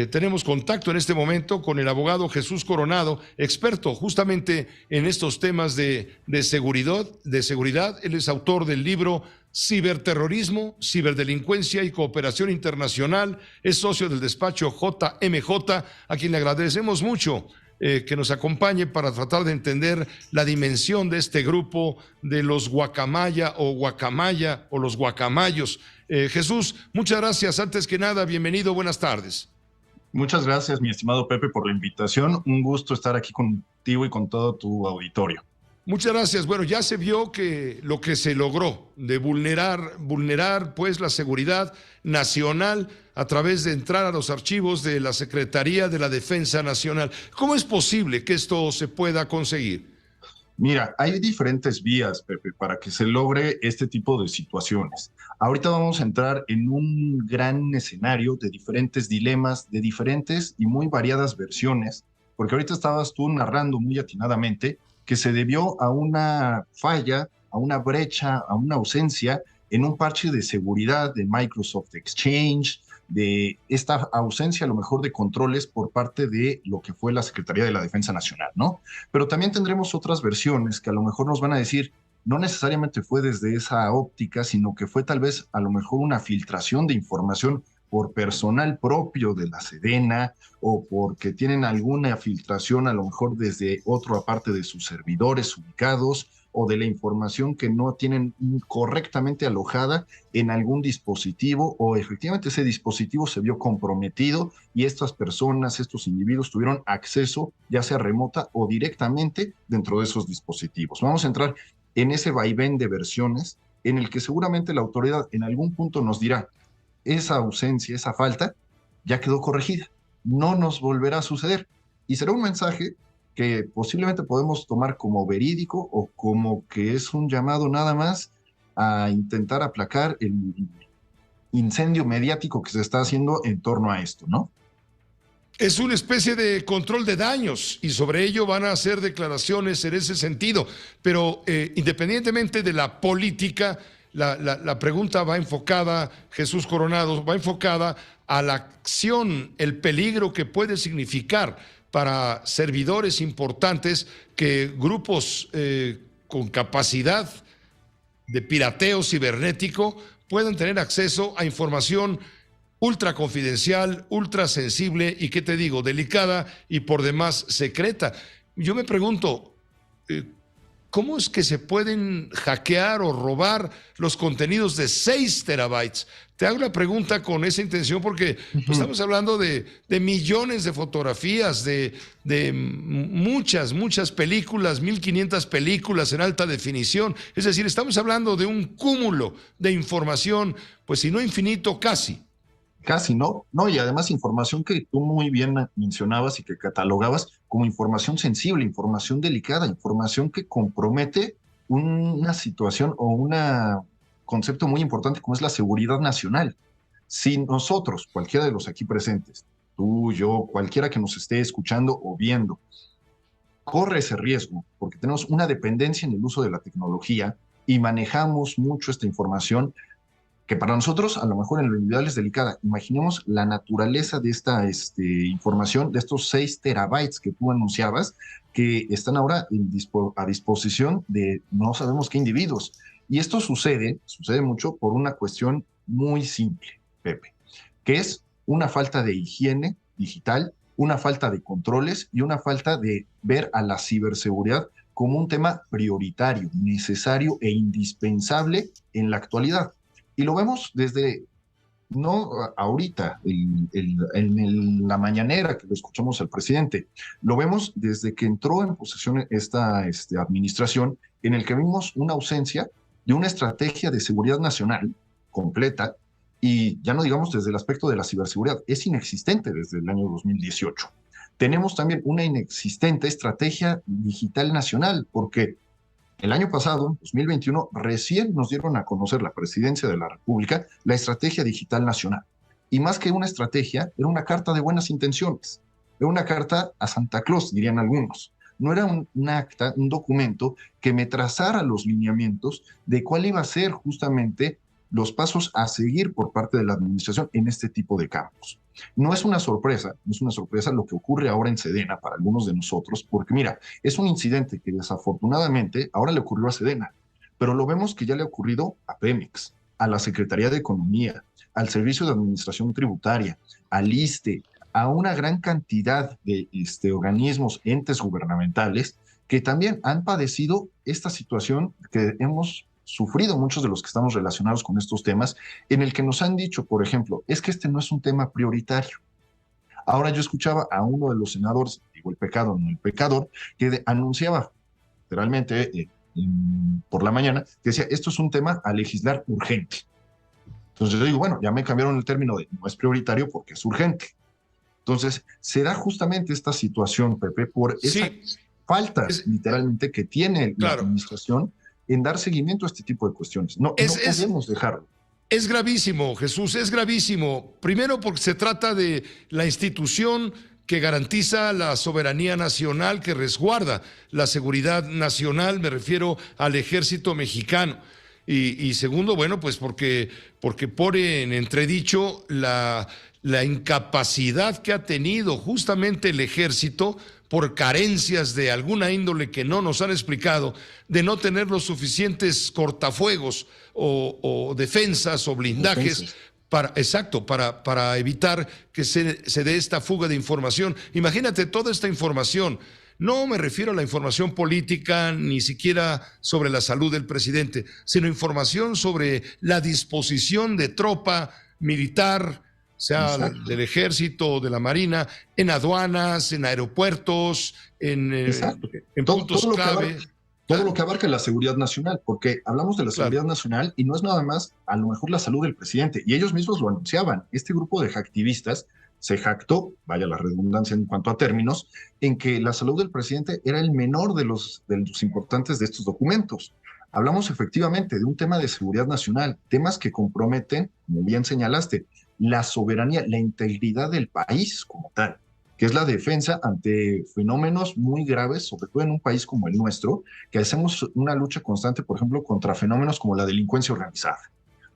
Tenemos contacto en este momento con el abogado Jesús Coronado, experto justamente en estos temas de seguridad. Él es autor del libro Ciberterrorismo, Ciberdelincuencia y Cooperación Internacional. Es socio del despacho JMJ, a quien le agradecemos mucho que nos acompañe para tratar de entender la dimensión de este grupo de los guacamaya o los guacamayos. Jesús, muchas gracias. Antes que nada, bienvenido, buenas tardes. Muchas gracias, mi estimado Pepe, por la invitación. Un gusto estar aquí contigo y con todo tu auditorio. Muchas gracias. Bueno, ya se vio que lo que se logró de vulnerar pues la seguridad nacional a través de entrar a los archivos de la Secretaría de la Defensa Nacional. ¿Cómo es posible que esto se pueda conseguir? Mira, hay diferentes vías, Pepe, para que se logre este tipo de situaciones. Ahorita vamos a entrar en un gran escenario de diferentes dilemas, de diferentes y muy variadas versiones, porque ahorita estabas tú narrando muy atinadamente que se debió a una falla, a una brecha, a una ausencia en un parche de seguridad de Microsoft Exchange, de esta ausencia a lo mejor de controles por parte de lo que fue la Secretaría de la Defensa Nacional, ¿no? Pero también tendremos otras versiones que a lo mejor nos van a decir, no necesariamente fue desde esa óptica, sino que fue tal vez a lo mejor una filtración de información por personal propio de la Sedena o porque tienen alguna filtración a lo mejor desde otra parte de sus servidores ubicados o de la información que no tienen correctamente alojada en algún dispositivo o efectivamente ese dispositivo se vio comprometido y estas personas, estos individuos tuvieron acceso ya sea remota o directamente dentro de esos dispositivos. Vamos a entrar en ese vaivén de versiones en el que seguramente la autoridad en algún punto nos dirá esa ausencia, esa falta ya quedó corregida, no nos volverá a suceder y será un mensaje que posiblemente podemos tomar como verídico o como que es un llamado nada más a intentar aplacar el incendio mediático que se está haciendo en torno a esto, ¿no? Es una especie de control de daños y sobre ello van a hacer declaraciones en ese sentido, pero independientemente de la política, la pregunta va enfocada, Jesús Coronado, va enfocada a la acción, el peligro que puede significar para servidores importantes que grupos con capacidad de pirateo cibernético puedan tener acceso a información ultra confidencial, ultra sensible y, ¿qué te digo?, delicada y por demás secreta. Yo me pregunto, ¿cómo es que se pueden hackear o robar los contenidos de 6 terabytes? Te hago la pregunta con esa intención porque pues, estamos hablando de millones de fotografías, de muchas películas, 1500 películas en alta definición. Es decir, estamos hablando de un cúmulo de información, pues si no infinito, casi. Casi, ¿no? No, y además información que tú muy bien mencionabas y que catalogabas como información sensible, información delicada, información que compromete una situación o un concepto muy importante como es la seguridad nacional. Si nosotros, cualquiera de los aquí presentes, tú, yo, cualquiera que nos esté escuchando o viendo, corre ese riesgo porque tenemos una dependencia en el uso de la tecnología y manejamos mucho esta información, que para nosotros a lo mejor en lo individual es delicada. Imaginemos la naturaleza de esta información, de estos 6 terabytes que tú anunciabas, que están ahora a disposición de no sabemos qué individuos. Y esto sucede mucho por una cuestión muy simple, Pepe, que es una falta de higiene digital, una falta de controles y una falta de ver a la ciberseguridad como un tema prioritario, necesario e indispensable en la actualidad. Y lo vemos desde, no ahorita, en la mañanera que lo escuchamos al presidente, lo vemos desde que entró en posesión esta administración, en el que vimos una ausencia de una estrategia de seguridad nacional completa, y ya no digamos desde el aspecto de la ciberseguridad, es inexistente desde el año 2018. Tenemos también una inexistente estrategia digital nacional, porque el año pasado, 2021, recién nos dieron a conocer la Presidencia de la República la Estrategia Digital Nacional. Y más que una estrategia, era una carta de buenas intenciones. Era una carta a Santa Claus, dirían algunos. No era un acta, un documento que me trazara los lineamientos de cuál iba a ser justamente los pasos a seguir por parte de la administración en este tipo de campos. No es una sorpresa, no es una sorpresa lo que ocurre ahora en Sedena para algunos de nosotros, porque mira, es un incidente que desafortunadamente ahora le ocurrió a Sedena, pero lo vemos que ya le ha ocurrido a Pemex, a la Secretaría de Economía, al Servicio de Administración Tributaria, al ISSSTE, a una gran cantidad de organismos, entes gubernamentales que también han padecido esta situación que hemos sufrido muchos de los que estamos relacionados con estos temas, en el que nos han dicho, por ejemplo, es que este no es un tema prioritario. Ahora yo escuchaba a uno de los senadores, digo el pecado, no el pecador, que anunciaba literalmente por la mañana, que decía, esto es un tema a legislar urgente. Entonces yo digo, bueno, ya me cambiaron el término de no es prioritario porque es urgente. Entonces, será justamente esta situación, Pepe, por esas faltas literalmente que tiene la administración en dar seguimiento a este tipo de cuestiones. No podemos dejarlo. Es gravísimo, Jesús, es gravísimo. Primero porque se trata de la institución que garantiza la soberanía nacional, que resguarda la seguridad nacional, me refiero al ejército mexicano. Y segundo, bueno, pues porque pone en entredicho la incapacidad que ha tenido justamente el ejército por carencias de alguna índole que no nos han explicado, de no tener los suficientes cortafuegos o defensas o blindajes para evitar que se dé esta fuga de información. Imagínate toda esta información. No me refiero a la información política, ni siquiera sobre la salud del presidente, sino información sobre la disposición de tropa militar, sea del ejército o de la marina, en aduanas, en aeropuertos, en puntos clave. Todo lo que abarca la seguridad nacional, porque hablamos de la seguridad nacional y no es nada más a lo mejor la salud del presidente, y ellos mismos lo anunciaban. Este grupo de hacktivistas se jactó, vaya la redundancia en cuanto a términos, en que la salud del presidente era el menor de los importantes de estos documentos. Hablamos efectivamente de un tema de seguridad nacional, temas que comprometen, como bien señalaste, la soberanía, la integridad del país como tal, que es la defensa ante fenómenos muy graves, sobre todo en un país como el nuestro, que hacemos una lucha constante, por ejemplo, contra fenómenos como la delincuencia organizada,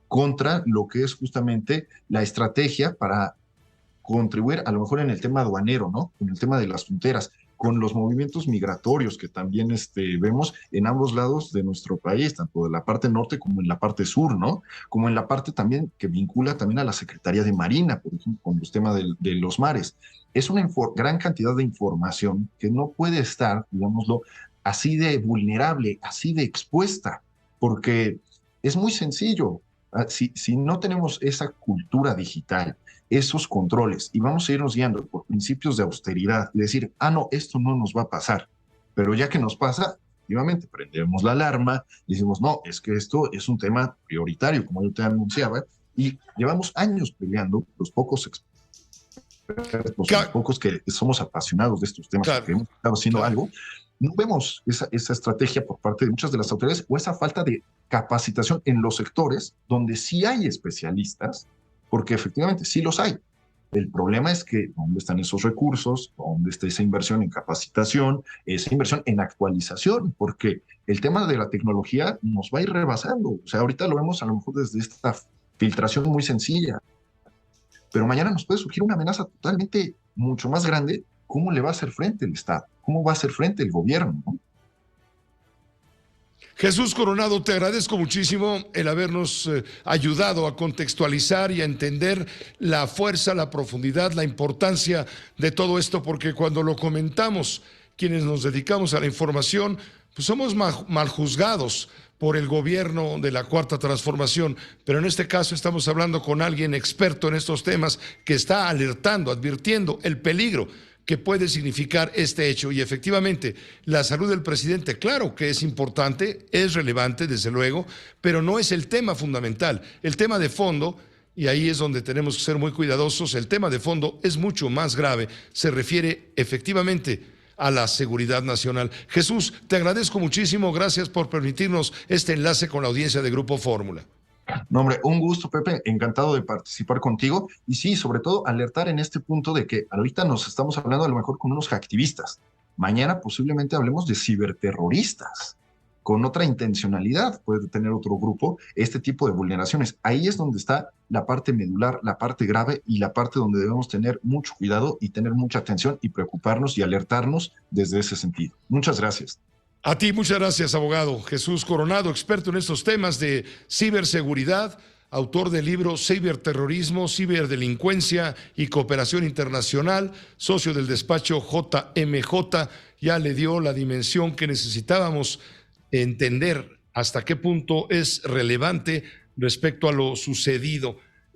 contra lo que es justamente la estrategia para contribuir a lo mejor en el tema aduanero, ¿no? En el tema de las fronteras, con los movimientos migratorios que también vemos en ambos lados de nuestro país, tanto de la parte norte como en la parte sur, ¿no? Como en la parte también que vincula también a la Secretaría de Marina, por ejemplo, con los temas de los mares. Es una gran cantidad de información que no puede estar, digámoslo, así de vulnerable, así de expuesta, porque es muy sencillo. Si no tenemos esa cultura digital, esos controles, y vamos a irnos guiando por principios de austeridad y decir, no, esto no nos va a pasar, pero ya que nos pasa, efectivamente prendemos la alarma y decimos, no, es que esto es un tema prioritario, como yo te anunciaba, y llevamos años peleando, los pocos pocos que somos apasionados de estos temas, que hemos estado haciendo algo, no vemos esa estrategia por parte de muchas de las autoridades o esa falta de capacitación en los sectores donde sí hay especialistas, porque efectivamente sí los hay. El problema es que ¿dónde están esos recursos? ¿Dónde está esa inversión en capacitación? Esa inversión en actualización, porque el tema de la tecnología nos va a ir rebasando. O sea, ahorita lo vemos a lo mejor desde esta filtración muy sencilla, pero mañana nos puede surgir una amenaza totalmente mucho más grande. ¿Cómo le va a hacer frente el Estado? ¿Cómo va a hacer frente el gobierno? ¿No? Jesús Coronado, te agradezco muchísimo el habernos ayudado a contextualizar y a entender la fuerza, la profundidad, la importancia de todo esto, porque cuando lo comentamos, quienes nos dedicamos a la información, pues somos mal juzgados por el gobierno de la Cuarta Transformación, pero en este caso estamos hablando con alguien experto en estos temas que está alertando, advirtiendo el peligro que puede significar este hecho. Y efectivamente, la salud del presidente, claro que es importante, es relevante, desde luego, pero no es el tema fundamental. El tema de fondo, y ahí es donde tenemos que ser muy cuidadosos, el tema de fondo es mucho más grave, se refiere efectivamente a la seguridad nacional. Jesús, te agradezco muchísimo, gracias por permitirnos este enlace con la audiencia de Grupo Fórmula. No, hombre, un gusto, Pepe, encantado de participar contigo y sí, sobre todo alertar en este punto de que ahorita nos estamos hablando a lo mejor con unos hacktivistas, mañana posiblemente hablemos de ciberterroristas, con otra intencionalidad, puede tener otro grupo este tipo de vulneraciones. Ahí es donde está la parte medular, la parte grave y la parte donde debemos tener mucho cuidado y tener mucha atención y preocuparnos y alertarnos desde ese sentido. Muchas gracias. A ti, muchas gracias, abogado. Jesús Coronado, experto en estos temas de ciberseguridad, autor del libro Ciberterrorismo, Ciberdelincuencia y Cooperación Internacional, socio del despacho JMJ, ya le dio la dimensión que necesitábamos entender hasta qué punto es relevante respecto a lo sucedido.